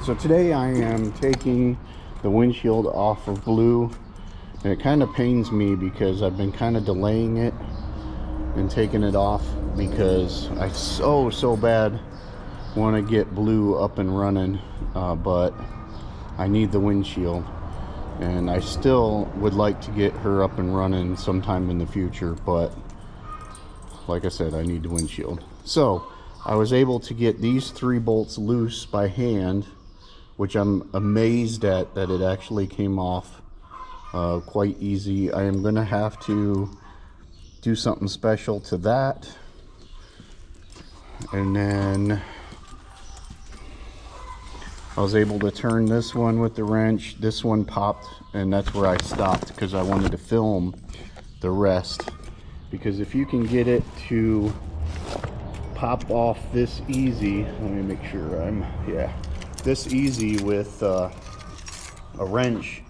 So today I am taking the windshield off of Blue, and it kind of pains me because I've been kind of delaying it and taking it off because I so bad want to get Blue up and running, but I need the windshield, and I still would like to get her up and running sometime in the future, but like I said, I need the windshield. So I was able to get these 3 bolts loose by hand, which I'm amazed at that it actually came off quite easy. I am gonna have to do something special to that, and then I was able to turn this one with the wrench. This one popped, and that's where I stopped because I wanted to film the rest, because if you can get it to pop off this easy, let me make sure this easy with a wrench,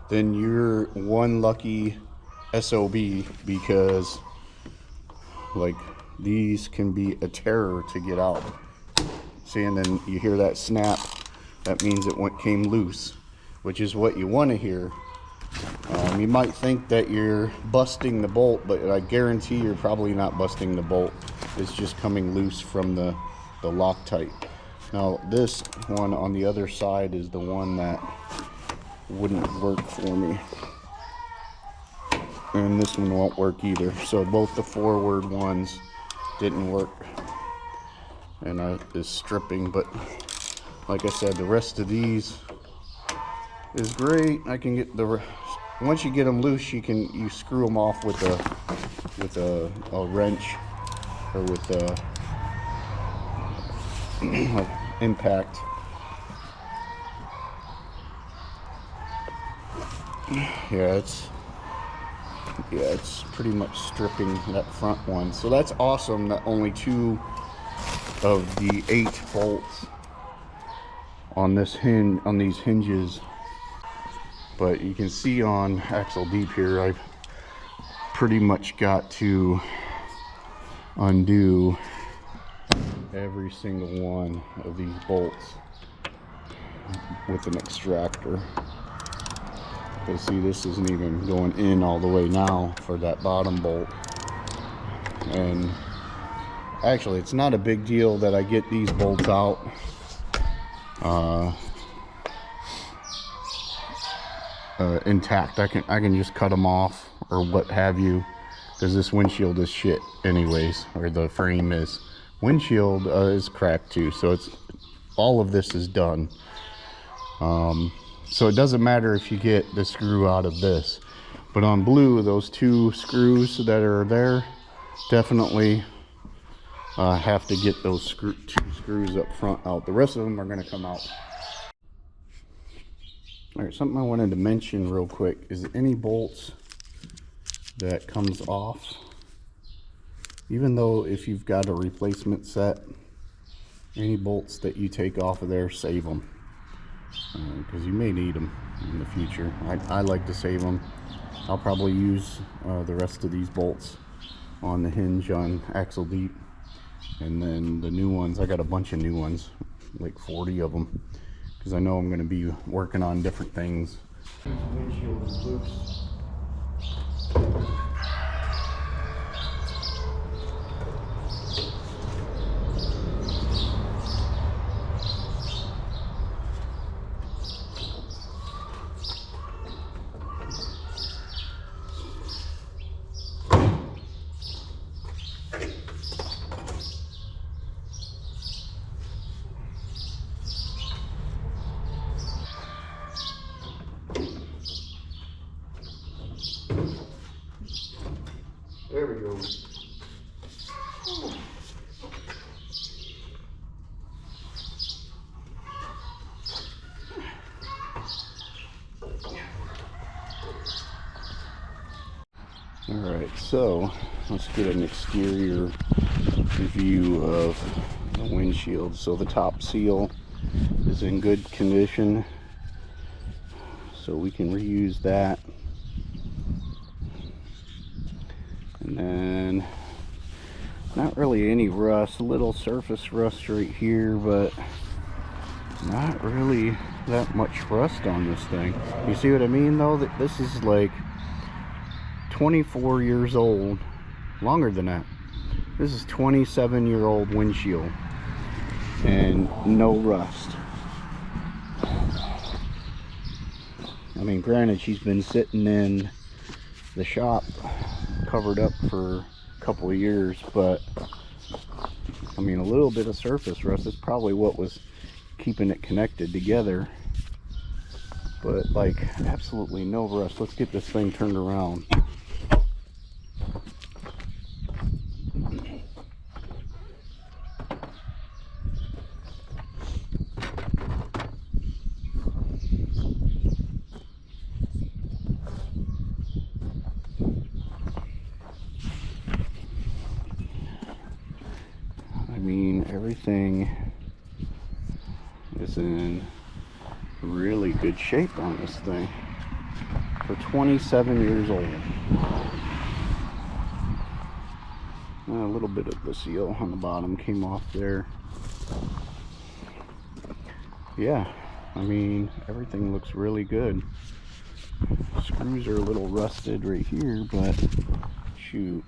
then you're one lucky SOB, because like these can be a terror to get out. See, and then you hear that snap, that means it came loose, which is what you want to hear. You might think that you're busting the bolt, but I guarantee you're probably not busting the bolt. It's just coming loose from the Loctite. Now this one on the other side is the one that wouldn't work for me, and this one won't work either. So both the forward ones didn't work, and is stripping. But like I said, the rest of these is great. I can get once you get them loose, you screw them off with a wrench or with a impact. Yeah, it's pretty much stripping that front one. So that's awesome that only 2 of the 8 bolts on this on these hinges. But you can see on Axle Deep here, I've pretty much got to undo every single one of these bolts with an extractor. But see, this isn't even going in all the way now for that bottom bolt. And actually, it's not a big deal that I get these bolts out. Intact. I can just cut them off or what have you, because this windshield is shit anyways, or the frame is. Windshield is cracked too, so it's all of this is done. So it doesn't matter if you get the screw out of this, but on Blue, those 2 screws that are there, definitely have to get those 2 screws up front out. The rest of them are going to come out. All right, something I wanted to mention real quick is any bolts that comes off, even though if you've got a replacement set, any bolts that you take off of there, save them, because you may need them in the future. I like to save them. I'll probably use the rest of these bolts on the hinge on Axle Deep, and then the new ones, I got a bunch of new ones, like 40 of them, because I know I'm going to be working on different things. Windshield is loose. There we go. Alright, so let's get an exterior view of the windshield. So the top seal is in good condition, so we can reuse that. And then not really any rust, a little surface rust right here, but Not really that much rust on this thing. You see what I mean though? That this is like 24 years old, longer than that. This is 27-year-old windshield and no rust. I mean, granted, she's been sitting in the shop covered up for a couple of years, but I mean, a little bit of surface rust is probably what was keeping it connected together, but like absolutely no rust. Let's get this thing turned around. I mean, everything is in really good shape on this thing for 27 years old. A little bit of the seal on the bottom came off there. Yeah, I mean, everything looks really good. Screws are a little rusted right here, but shoot.